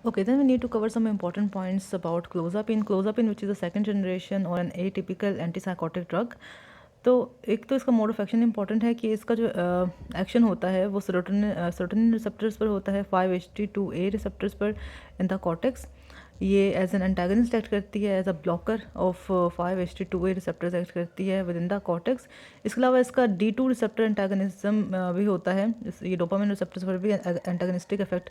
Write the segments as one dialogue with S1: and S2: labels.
S1: Okay, then we need to cover some important points about clozapine. Clozapine, which is a second generation or an atypical antipsychotic drug. तो एक तो इसका mode of action important है कि इसका जो action होता है वो सेरोटोनिन रिसेप्टर्स पर होता है 5-HT2A रिसेप्टर्स पर इन द कॉर्टेक्स। ये एज एन एंटागनिस्ट एक्ट करती है, as a blocker of 5-HT2A receptors act करती है विद इन द कॉर्टेक्स। इसके अलावा इसका D2 रिसेप्टर एंटागनिज्म भी होता है, ये डोपामिन रिसेप्टर्स पर भी एंटागनिस्टिक इफेक्ट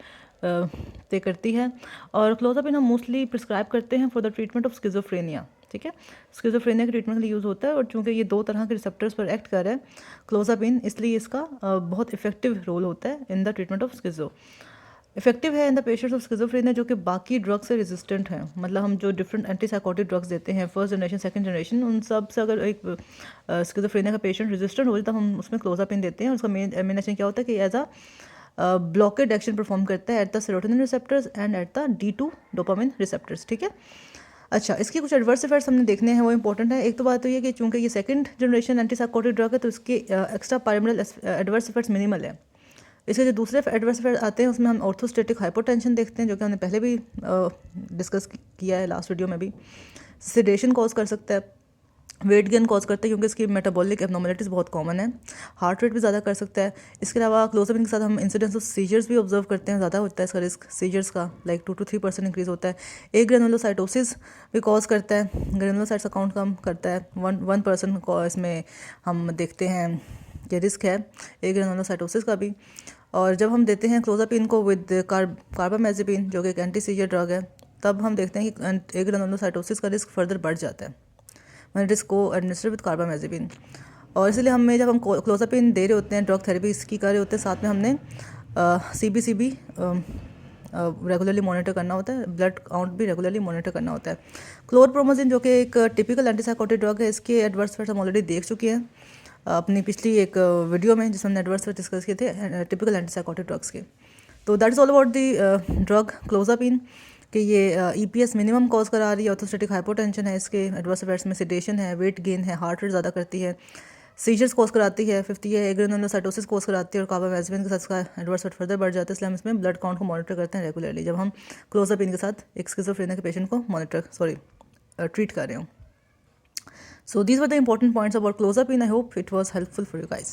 S1: पे करती है। और क्लोज़ापिन हम मोस्टली प्रिस्क्राइब करते हैं for the treatment of schizophrenia, ठीक है। स्किज़ोफ्रेनिया के ट्रीटमेंट के लिए यूज़ होता है और चूँकि ये 2 तरह के रिसेप्टर्स पर एक्ट कर रहा है क्लोज़ापिन, इसलिए इसका बहुत इफेक्टिव रोल होता है in the treatment of schizo. Effective है in the patients of schizophrenia जो कि बाकी ड्रग्स से रेजिस्टेंट हैं। मतलब हम जो डिफरेंट एंटीसाइकोटिक ड्रग्स देते हैं फर्स्ट जनरेशन सेकंड जनरेशन, उन सब से अगर एक स्किज़ोफ्रेनिया का पेशेंट रेजिस्टेंट हो जाए तब हम उसमें क्लोज़ापिन देते हैं। उसका मेन एमिनेशन क्या होता है कि as a blockade action perform करता है at the serotonin receptors and at the D2 dopamine receptors, ठीक है। अच्छा, इसके कुछ एडवर्स इफेक्ट्स हमने देखने हैं, वो इंपॉर्टेंट है। एक तो बात तो ये कि चूंकि ये सेकंड जनरेशन एंटीसाइकोटिक ड्रग है तो इसके एक्स्ट्रा पायरिमिनल एडवर्स इफेक्ट्स मिनिमल है। इसके जो दूसरे एडवर्स इफेक्ट आते हैं उसमें हम ऑर्थोस्टेटिक हाइपोटेंशन देखते हैं, जो कि हमने पहले भी डिस्कस किया है लास्ट वीडियो में भी। सिडेशन कॉज कर सकता है, वेट गेन कॉज करता है क्योंकि इसकी मेटाबॉलिक एबनॉर्मलिटीज़ बहुत कॉमन है, हार्ट रेट भी ज़्यादा कर सकता है। इसके अलावा क्लोज़ापिन के साथ हम इंसिडेंस ऑफ सीजर्स भी ऑब्जर्व करते हैं, ज़्यादा होता है इसका रिस्क सीजर्स का, लाइक 2 to 3% इंक्रीज़ होता है। एक ग्रेनुलोसाइटोसिस भी कॉज करता है, ग्रेनुलोसाइट्स का काउंट कम करता है, 1% को इसमें हम देखते हैं कि रिस्क है एक ग्रेनुलोसाइटोसिस का भी। और जब हम देते हैं क्लोज़ापिन को विद कार्बामेज़ेपिन जो कि एक एंटी सीजर ड्रग है, तब हम देखते हैं कि एक ग्रेनुलोसाइटोसिस का रिस्क फर्दर बढ़ जाता है when it is co-administered with carbamazepine। और इसलिए हमें जब हम क्लोज़ापिन दे रहे होते हैं, ड्रग थेरेपी इसकी कर रहे होते हैं, साथ में हमने CBC रेगुलरली मॉनिटर करना होता है, ब्लड काउंट भी रेगुलरली मॉनिटर करना होता है। क्लोरप्रोमाजिन जो कि एक टिपिकल एंटीसाइकोटिक ड्रग है, इसके एडवर्स इफेक्ट्स हम ऑलरेडी देख चुके हैं अपनी पिछली एक वीडियो में जिसमें हमने एडवर्स इफेक्ट डिस्कस किए थे टिपिकल एंटीसाइकोटिक ड्रग्स के। तो that is all about the drug clozapine कि ये EPS मिनिमम कॉज करा रही है, ऑर्थोस्टेटिक हाइपोटेंशन है, इसके एडवर्स इफेक्ट्स में सिडेशन है, वेट गेन है, हार्ट रेट ज़्यादा करती है, सीजर्स कॉज कराती है, 50 है ग्रेनुलोसाइटोसिस कॉज कराती है और कार्बामेज़ेपिन के साथ इसका एडवर्स इफेक्ट फर्दर बढ़ जाता है। इसलिए हम इसमें ब्लड काउंट को मॉनिटर करते हैं रेगुलरली जब हम क्लोज़ापिन के साथ एक स्किज़ोफ्रेनिया के पेशेंट को ट्रीट कर रहे हो। So these were the important points about clozapine. I hope it was helpful for you guys.